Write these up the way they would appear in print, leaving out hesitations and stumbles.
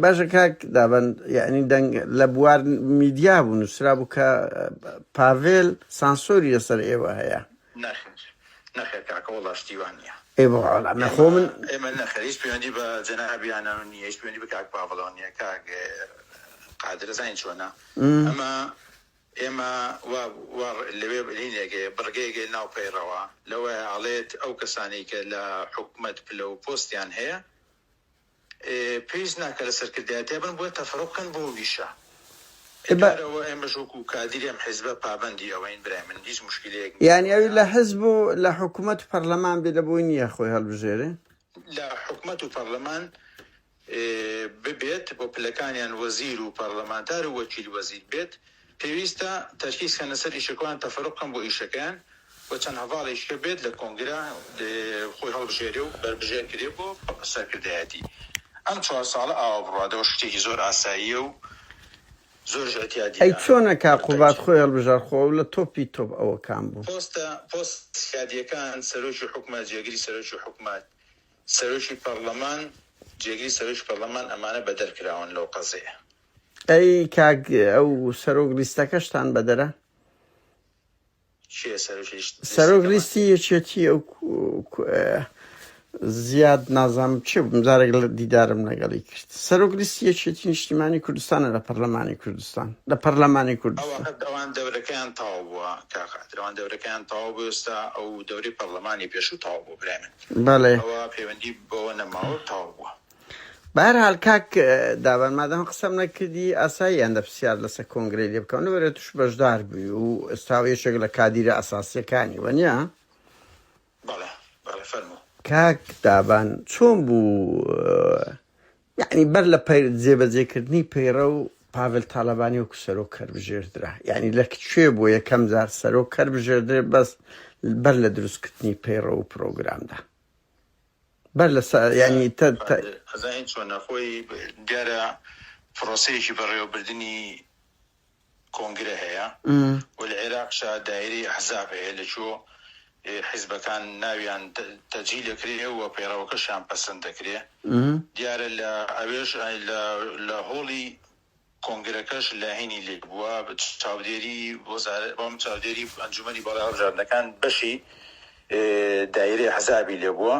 باشە کاک دابن یعنی دەنگ لە بوار میدیا بوو نووسرا بوو کە پاڤێل سانسۆری لەسەر ئێوە هەیە. نەخێر کاکە وەڵا شتیوان نییە. ئێوە نەخۆ من ئێمە نەخێر هیچ پەیوەندی بە جەنابیانە نییە، هیچ پەیوەندی بە کاک پاڤڵەوە نییە. کاک قادر زانین چۆنە ئەمە ئێمە لەوێ لینێگە بڕگەیەگە ناو پەیڕەوە لەوە ئاڵێت ئەو کەسانی کە لە حکوومەت پلە و پۆستیان هەیە پێویست ناکە لە سەرکردایەتێ بن بۆ تەفەڕۆکەن بۆ ویشە. ئێمەەوە ئێمەش وەکو کادری ئەم حیزبە پابەندی ئەوەین برای من هیچ مشکلەیەک یعنی ئەوی لە حزب و لە حکوومەت و پەرلەمان بێ لەبۆی نییە خۆی هەڵبژێرێ لە حکوومەت و پەرلەمان ببێت بۆ پلەکانیان وەزیر و پەرلەمانتار و وەکیل وەزیر بێت پێویستە تەرکیزکەنە سەر ئیشەکان تەفەڕۆکەن بۆ ئیشەکان بۆ چەند هەواڵێککە بێت لە کۆنگرا خۆی هەڵبژێرێ و بەربژێر کرێ بۆ سەرکردایەتی. ئەم 4 ساڵە ئاوا بڕادەوە شتێکی زۆر ئاساییە و زۆر ژەتیادی. ئەی چۆنە کا قوبات خۆی هەڵبژار خۆ لە تۆپی تۆپ ئەوە کام بوو پۆست سیادیەکان سەرۆکی حکومەت جێگیری سەرۆکی حکومەت سەرۆکی پەرلەمان جێگیری سەرۆکی پەرلەمان ئەمانە بەدەرکراون لەو قەزەیە. ئەی کاک ئەو سەرۆک لیستەکەشتان بەدەرە سەرۆک لیستی یەکێتی ئەو زیاد نازانم چ بمزارێک لە دیدارم لەگەڵی کرد سەرۆک لیستی یەکێتی نیشتیمانی کوردستانە لە پەرلەمانی کوردستان لە پەرلەمانی کوردستان ئەوان دەورەکەیان تاو بووە کاخاترەوان دەورەکەیان تاو بووستا ئەو دەوری پەرلەمانی پێشوو تاو بوو برای من بەڵێ ئەوە پەیوەندی بەوە نەماوە تاو بووە. بەهەرحاڵ کاک داوان مادام قسەم نەکردی ئاساییان دەپرسیار لەسەر کۆنگرەی لێ بکەون وەرە توش بەشدار بووی و ئێستا یەکێک لە کادیرە ئاساسیەکانی وەنیە فەرموو کاک دابان چۆن بوو یعنی بەر لە جێبەجێکردنی پەیڕە و پاڤێل تاڵەبانی وەکو سەرۆک کەربژێردرا یعنی لە کوێ بۆ یەکەم جار سەرۆک کەربژێردرێ بەس بەر لە دروستکردنی پەیڕە و پرۆگرامدا بەر لە ینی ئەزانین چۆنە خۆی دیارە پرۆسەیەکی بەڕێوەبردننی کۆنگرە هەیە و لە عێراقشا دایرەی ئەحزاب هەیە لەکوێ حیزبەکان ناویان تەجیل دەکرێ و پەیڕەوەکەشیان پەسەند دەکرێ دیارە لە ئەوێش لە هۆڵی کۆنگرەکەش لە هینی لێ بووە چاودێری بۆم چاودێری ئەنجومەنی بەڵای هەڵبژاردنەکان بەشی دایرەی ئەحزابی لێ بووە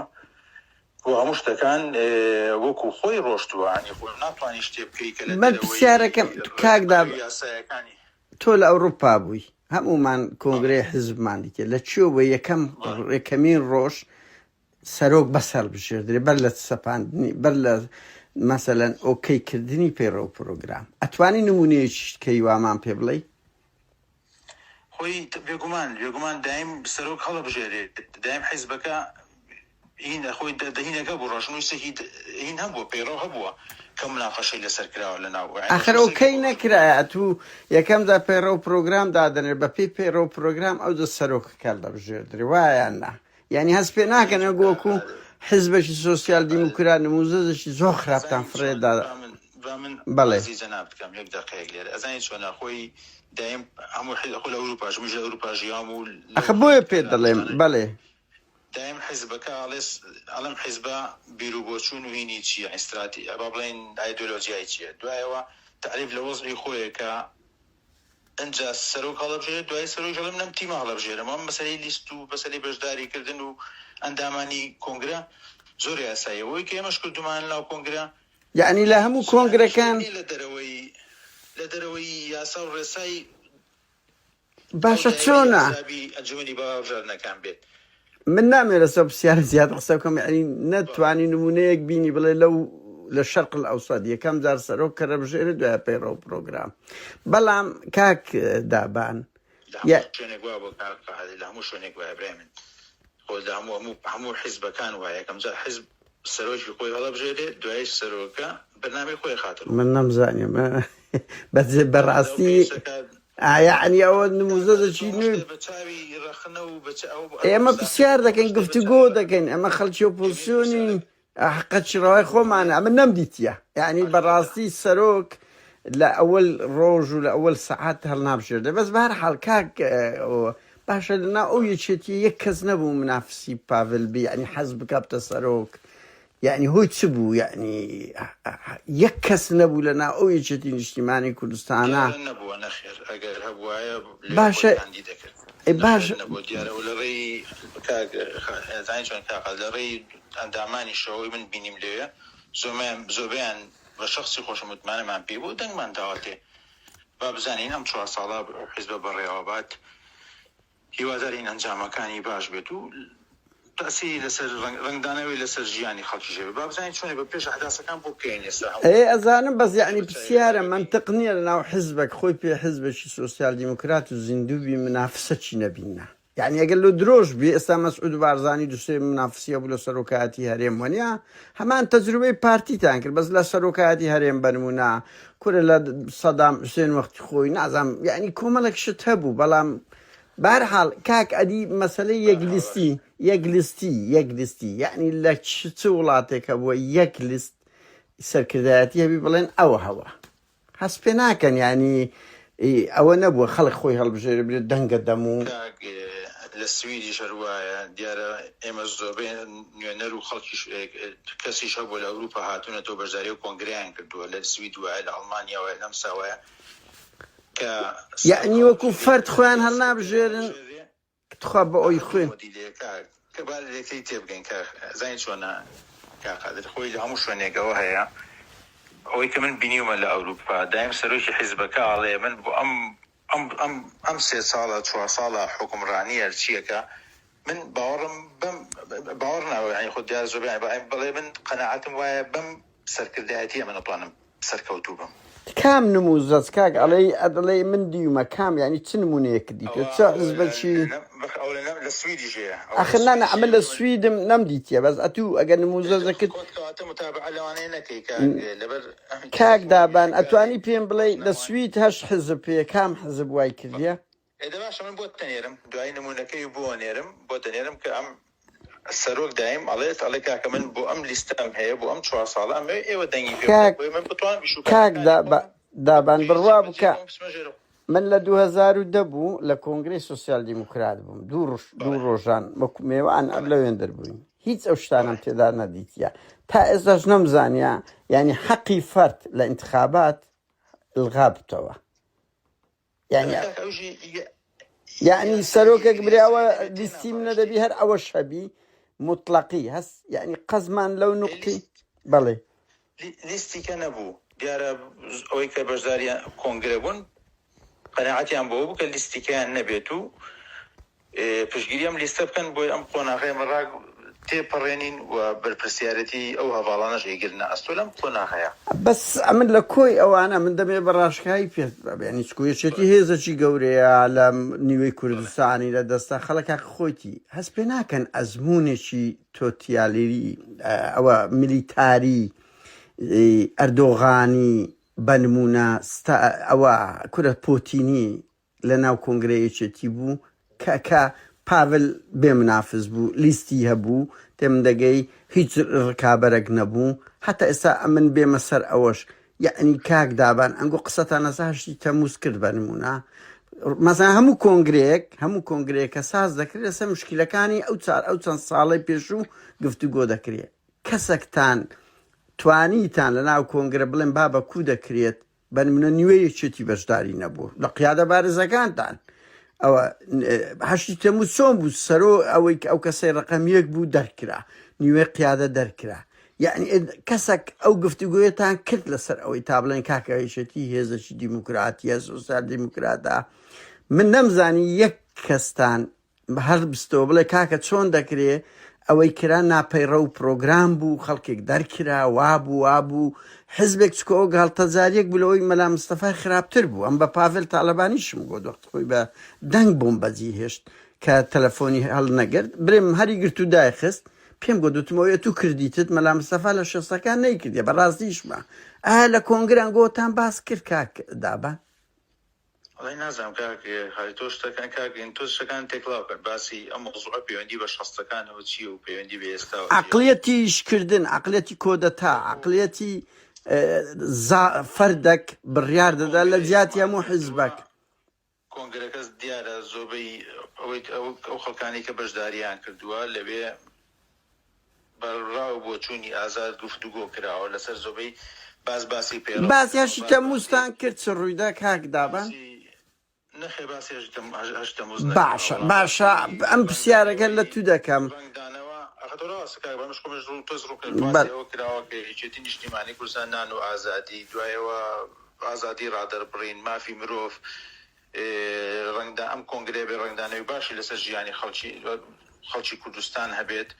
و هەموو شتەکان وەکو خۆی ڕۆشتووانی خۆی ناتوانانی شتێ بکەی کە من پرسیارەکەم کاکدا تۆ لە ئەوروپا بووی هەمومان کۆنگرەی حزبمان دیکە لە چێ بە یەکەمین ڕۆژ سەرۆک بەس هەڵبژێردرێ بەر لە سەپاندنی بەر لە مەسەلەن ئۆکەی کردنی پەیڕە و پرۆگرام ئەتوانی نمونەیەکی کەی وامان پێ بڵێ خۆی بێگومان دایم سەرۆک هەڵبژێرێت دایم حیزبەکە هین خۆی دەهینەکە بۆ ڕۆژنووسێکی هین هەبووە پەیڕە هەبووە کە مناقەشەی لەسەر کراوە لەناو ئاخر ئۆکەی نەکرایە تو یەکەمدا پەیڕە و پرۆگرام دادەنێت بە پێی پەیڕە و پرۆگرام ئەو دە سەرۆکەکە هەڵبژێردرێ وایان نا یعنی هەست پێ ناکەنە گۆکو حزبێکی سۆسیال دیموکرات نموزەشی زۆر خراپتان فڕێدا بەڵێ جەناب بکەم یەک دەقەیەک لێرە ئەزانین چۆنە خۆی دایم هەموو لە ئەوروپاش مژە ئەوروپاژیام و ئەخە بۆیە پێ دەڵێم بەڵێ دایم حیزبەکە ئەڵێم حیزبە بیرروبۆچوون و هینی چییە ئیستراتی ئەبا بڵێن ئایدۆلۆژیای چییە دوایەوە تعریف لە وەزعی خۆیە کە ئەنجا سەرۆک هەڵبژێرێت دوای سەرۆک هەڵم نەم تیمە هەڵبژێرم ئەم مەسەلەی لیست و بەسەری بەشداریکردن و ئەندامانی کۆنگرە زۆر یاساییەوەی کە ئێمەش کردومان لاو کۆنگرە یعنی لە هەموو کۆنگرەکان لە دەرەوەی یاسا و ڕێسایی باشە چۆنە ئەنجومەنی بەڕێنەکان بێت من نامێرە سە پرسیارە زیاد قسە بکەم یعنی نەتوانی نمونەیەک بینی بڵێ لە شەرق الئەوسەد یەکەم جار سەرۆک کە ڕەبژێرێ دوای پەیڕە و پرۆگرام بەڵام کاک دابان لە هەموو شوێنێک وایە برای من خۆ لە هەموو حیزبەکان وایە یەکەم جار حیزب سەرۆکی خۆی هەڵبژێرێ دوای سەرۆکە بەرنامەی خۆی خاتر من نەمزانیم بەڕاستی یعنی ئەوە نموزەدەچی نوێ ئێمە پرسیار دەکەین گفتوگۆ دەکەین ئەمە خەڵکی ئۆپۆزیسیۆنی حقە چڕەوەی خۆمانە ئەمە نەمدیتیە یعنی بەڕاستی سەرۆک لە ئەوەل ڕۆژ و لە ئەوەل سەعات هەڵنابژێردە بەس بەهەرحاڵ کاک باشە لەنا ئەو یەکێتی یەک کەس نەبوو منافسی پاڤێل بی یعنی حەز بکە بتە سەرۆک يعني هو تسبو يعني يكس نبو لنا أو يجتين اجتماعي كردستانا نبو نخير أجر هبوايا باشا عندي ذكر باشا نبو ديار ولا ري كاك زين شلون كاك لري عنداماني شوي من بيني مليه زوبان بشخصي خوش متمانة مع بيبو دنگ من دعوته باب زانين هم 4 سالا حزب بالرياضات هیوادارین ئەنجامەکانی باش بێت و تاسی لەسەر ڕنگدانەوەی لەسەر ژیانی خەڵکی ژێ با بزانین چۆنێ بە پێش ئەحداسەکان بۆ بکەین ئێستا ئەزانم بەس یعنی پرسیارە منطق نییە لەناو حزبك خۆی پێ حزبێکی سۆسیال دیموکرات و زیندووی منافسە چی نەبینە يعني ئەگەر لە درۆژ بێ ئێستا مەسعود بارزانی دوسێ منافسیە بوو لە سەرۆکایەتی هەرێم وەنیا هەمان تەجروبەی پارتیتان کرد بەس لە سەرۆکایەتی هەرێم بەنمونە کورە لە سەدام حوسێن وەختی خۆی نازانم یعنی کۆمەڵێک شت هەبوو بەڵام بەرحاڵ کاک ئەدی مەسەلەی یەکلیستی یعنی لە چ وڵاتێکە بووە یەک لیست سەرکردایەتی هەبی بڵێن ئەوە هەوە هەست پێ ناکەن ینی ئەوە نەبووە خەڵک خۆی هەڵبژێرە بێت دەنگە دەم و لە سویدی شەروایە دیارە ئێمە زۆربەی نوێنەر و خەڵکی کەسیش هەبوو لە ئەوروپا هاتوونە تۆ بەشداری و کۆنگریان کردووە لە سوید وایە لە ئەڵمانیاوە لەم ساوایە یعنی وەکو فەرد خۆیان هەڵ نابژێرن تخوا بە ئەوی خوێن کە با لێکەی تێبگەین کە زین چۆنە کاقادر خۆی لە هەموو شوێنێکەوە هەیە ئەوەی کە من بینیومە لە ئەوروپا دایم سەرۆکی حیزبەکە ئاڵێ من بۆ ئەم 3 ساڵە 4 ساڵە حکومڕانی هەرچیەکە من باوەڕ ناوە ینی خۆ دیار زۆر بڵێ من قەناعەتم وایە بەم سەرکردایەتیە من ئەتوانم سەرکەوتوو بم کام نموزەت کاک ئەدەڵێ من دیومە کام ینی چ نمونەیەک دیتە چ حزبەکی لە سویدی ژەیە ئەخنا ئەمە لە سویدم نەمدیتیە بەس ئەتوو ئەگەر نموزەزەکرد کاک دابان ئەتوانی پێم بڵێ لە سوید هەش حزب پێ کام حزب وای کردیە باشە من بۆ تەنێرم دوای نمونونەکەی بۆ نێرم بۆ تەنێرم کە ئەم سەرۆک دایم ئەڵێت ئەڵێ کاکە من بۆ ئەم لیستەم هەیە بۆ ئەم 4 ساڵە ئەمە ئێوە دەنگی من بتوانم کاک دابان بڕوا بکە من لە 2010 بوو لە کۆنگرەی سۆسیال دیموکرات بووم دوو ڕۆژان وەکو میوان لەوێن دەربووین هیچ ئەو شتانم تێدا نەدیتیە تا ئێستاش نەمزانیا ینی حەقی فەرد لە انتخابات ئلغا بتەوە یعنی سەرۆکێک براوە لیستی منە دەبی هەر ئەوە شەبی مطلقی هەست یعنی قەزمان لەو نقطی بەڵێ لیستی کە نەبوو دیارە ئەوەی کە بەشداری کۆنگرە بوون قەناعەتیان بۆ بوو کە لیستیکەیان نەبێت و پشتگیری ئەم لیستە بکەن بۆی ئەم قۆناغەی مەڕاک تێپەڕێنین و بەرپرسیارەتی ئەو هەواڵانەش ئێگرنە ئەستۆ لەم قۆناغەیە بەس ئەمن لە کۆی ئەوانە من دەبێ بەڕاشکایی پێت بەبێنی چکوێچێتی هێزەکی گەورەیە لە نیوەی کوردستانی لە دەستا خەڵکە خۆیتی هەست پێ ناکەن ئەزمونێکی تۆتیالیری ئەوە میلیتاری ئەردۆغانی بەنمونە ئەوە کورە پۆتینی لە ناو کۆنگرەیەکێتی بوو کە پاڤل بێمنافز بوو لیستی هەبوو تێم دەگەی هیچ ڕکابەرێک نەبوو هەتا ئێستا ئەمن بێمە سەر ئەوەش یعنی کاک دابان ئەنگۆ قسەتان نەسا هەشتی تەمووز کرد بەنمونە مەسەڵەن هەموو کۆنگرەیەکە ساز دەکرێت لەسەر مشکلەکانی ئەو چەند ساڵی پێشوو گفتوگۆ دەکرێت کەسێکتان توانیتان لە ناو کۆنگرە بڵێن بابە کو دەکرێت بەنمونە نیوەیەکێتی بەشداری نەبوو لە قیادە بارزەکانتان ئەوە هەشتی تەمووز چۆن بوو سەرۆ ئەوەی ئەو کەسەی ڕقەم 1 بوو دەرکرا نیوەی قیادە دەرکرا یعنی کەسێک ئەو گفتوگویەتان کرد لەسەر ئەوەی تا بڵێن کاکەویشەتی هێزەکی دیموکراتیە سۆسیال دیموکراتە من نەمزانی یەک کەستان هەر بستەوە بڵێ کاکە چۆن دەکرێت ئەوەی کرا ناپەیڕە و پرۆگرام بوو خەڵکێک دەرکرا وابوو حزبێک چکۆ گاڵتەجاریەک بلەوەی مەلا مستەفای خراپتر بوو ئەم بە پاڤل تاالبانیشم گۆ دۆخت خۆی بە دەنگ بۆم بەجی هێشت کە تەلەفۆنی هەڵ نەگرت برێم هەری گرت و دایخست پێم گۆ دوتمەوەیە تو کردیتت مەلا مستەفا لە شخصەکان نەیکردیە بەڕاستیشمە لە کۆنگران گۆتان باس کرد کاک دابان ئەڵی نازانم کاکێ هەری تۆ شتەکان کاگەین تۆ شتەکان تێکڵاو کرد باسی ئەم مۆزوعە پەیوەندی بە شخصەکانەوە چییە و پەیوەندی بە ئێستا عەقڵیەتی ئیشکردن عەقڵیەتی کۆدەتا عەقڵیەتی فەردێک بڕیار دەدا لە جیاتی هەموو حیزبێک کۆنگرەکەس دیارە زۆربەی ئەو خەڵکانی کە بەشداریان کردووە لەوێ بەڕاو بۆ چوونی ئازاد گفتوگۆ کراوە لەسەر زۆبەی باسی پێ باسیاشی تەمووستان کرد چ ڕوویدا کاک دابان نەخێ باسی باشە ئەم پرسیارەکە لە تو دەکەم کراوەکەێتی نیشتیمانی کوردستان نان و ئازادی دوایەوە ئازادی ڕادەربڕین مافی مرۆڤ ڕەنگدا ئەم کۆنگرێ بێ ڕنگدانەوەی باشی لەسەر ژیانی خەڵکی کوردستان هەبێت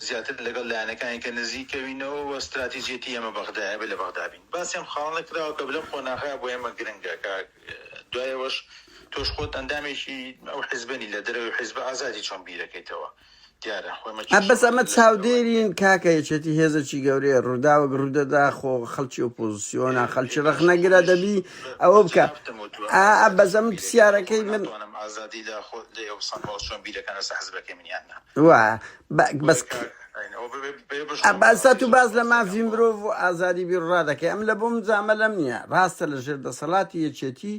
زیاتر لەگەڵ لایەنەکانی کە نزیکەوینەوە و استراتیژیەتی ئەمە بەغدایە بێ لە بەغدابین باسیەم خاڵە کراوە کە بلەم خۆناغا بۆ ئێمە گرنگە دوایەوەش تۆش خۆت ئەندامێکی ئەو حیزبنی لە دەرەوەی حیزب ئازادی چۆن بیرەکەیتەوە بەس ئەمە چاودێرین کاکە یەکێتی هێزەکی گەورەیە ڕووداوە ڕوودەدا خۆ خەڵکی ئۆپۆزیسیۆنە خەڵکی ڕەخ نەگرە دەبی ئەوە بکە بەس ئەم پرسیارەکەی من ئازادی لە خۆت چۆن بیرەکەنە حزبەکەی منیاننا بەس باستا تو باز لە مافی مرۆڤ و ئازادی بیرڕا دەکەی ئەم لە بۆم جامە لەم نییە ڕاستە لە ژێر دەسەڵاتی یەکێتی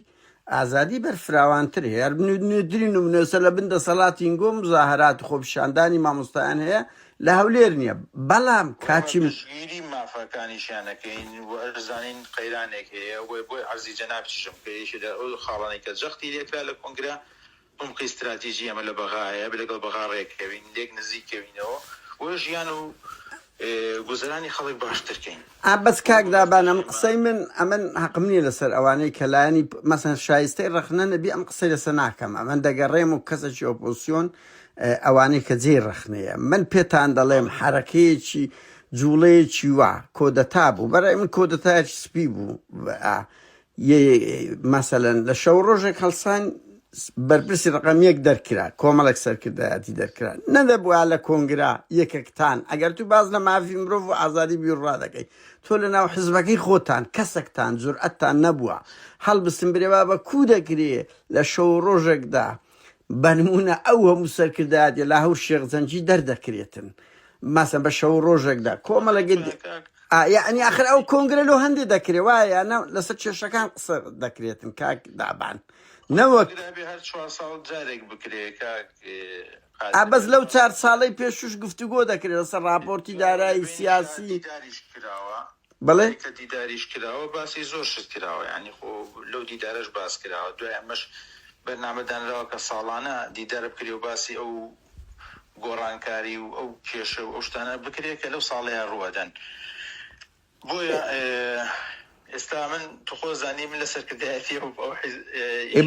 ئازادی بەرفراوانتر هەیە هەر نوێترین و منێسە لە بن دەسەڵاتی گۆ مزاهرات و خۆپیشاندانی مامۆستایان هەیە لە هەولێر نییە بەڵام کاچی گیری مافەکانیشیانەکەین و ئەرزانین قەیرانێک هەیە بۆی عەرزی جەنابچشم کە یەکێ لە ئەو خاڵانەی کە جەختی لێکرا لە کۆنگرا عمقی استراتیژی ئەمە لە بەغایە لەگەڵ بەغا ڕێکەوین لێک نزیکەوینەوە و ژیان و گوزەرانی خەڵک باشترکەین بەس کاک دابان ئەم قسەی من ئەمن حەقم نییە لەسەر ئەوانەی کە لایەنی مەسەن شایستەی ڕەخنە نەبی ئەم قسەی لەسەر ناکەم ئەمەن دەگەڕێم و کەسێکی ئۆپۆزیسیۆن ئەوانەی کە جێی ڕەخنەیە من پێتان دەڵێم حرەکەیەکی جوڵەیەکی وا کۆدەتا بوو بەرای من کۆدەتایەکی سپی بوو مەسەلەن لە شەو ڕۆژێک هەڵسان بەرپرسی ڕقم یەک دەرکرا کۆمەڵێک سەرکردایەتی دەرکرا نەدەبووە لە کۆنگرا یەکێکتان ئەگەر تو باز لە مافی مرۆڤ و ئازادی بیرڕا دەکەی تۆ لە ناو حزبەکەی خۆتان کەسێکتان جورئەتتان نەبووە هەڵبستن برێوا بە کو دەکرێ لە شەو ڕۆژێکدا بەنمونە ئەو هەموو سەرکردایەتی لە هەور شێخزەنجی دەردەکرێتن مەسەن بە شەو ڕۆژێکدا کۆمەڵێک یعنی ئاخر ئەو کۆنگرە لۆ هەندێک دەکرێ وایە لەسەر کێشەکان قسە دەکرێتن کاک دابان نەوەک بەس لەو 4 ساڵەی پێشوش گفتوگۆ دەکرێت لەسەر راپۆرتی دارایی سیاسی بڵێ کە دیداریش کراوە باسی زۆر شت کراوە ینی خۆ لەو دیدارەش باس کراوە دوای ئەمەش بەرنامەدانراوە کە ساڵانە دیدارە بکرێ و باسی ئەو گۆڕانکاری و ئەو کێشە و ئەو شتانە بکرێت کە لەو ساڵەیە ڕوەدەن بۆیە ئێستا من تخۆ زانی من لە سەرکردایەتی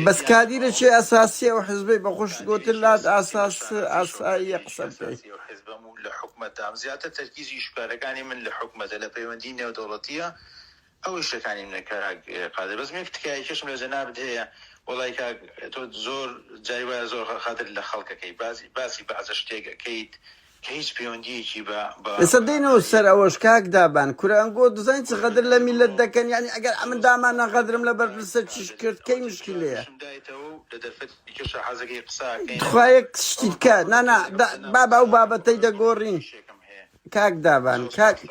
بەس کادیرێکی ئەساسی ئەو حزبەی بەخۆش گوتر لات ئاسایی قسە حزبم و لە حکومەتام زیاتر تەرکیزی شکارەکانی من لە حکومەتە لە پەیوەندی نێودەوڵەتیە ئەوەی شتەکانی منە قادر بەس یەک تکایە کێشم لە جەنابت هەیە وەڵای تۆ زۆر جای وایە زۆر خاتر لە خەڵکەکەی باسی بەعزە شتێکەکەیت کە هیچ پەیوەندیەکی ئێستا دێنەوە سەر ئەوەش کاک دابان کورانگۆ دەزانین چ قەدر لە میلەت دەکەن یعنی ئەگەر ئەمن دامانە قەدرم لە بەرپرسە چیش کرد کەی مشکلەیە خخوایە شتی بکە بابا ئەو بابەتەی دەگۆڕین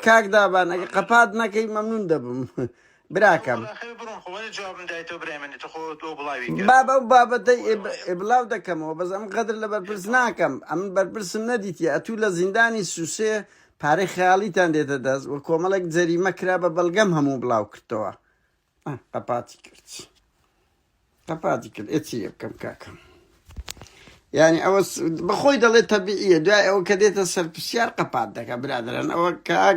کاک دابان ئەگە قەپات نەکەی مەمنون دەبم براکەم بابا ئەو بابەتەی ئێبلاو دەکەمەوە بەس ئەم قەدر لە بەرپرس ناکەم ئەمن بەرپرسم نەدیتە ئەتوو لە زیندانی سووسێ پارەی خەیاڵیتان دێتە دەست و کۆمەڵێک جەریمە کرا بە بەڵگەم هەموو بڵاو کردەوە قەپاتی کرد ئێچی بکەم کاکەم یعنی ئەوە بەخۆی دەڵێت تەبیعیە دوای ئەوە کە دێتە سەر پرسیار قەپات دەکە برادران ئەوە کە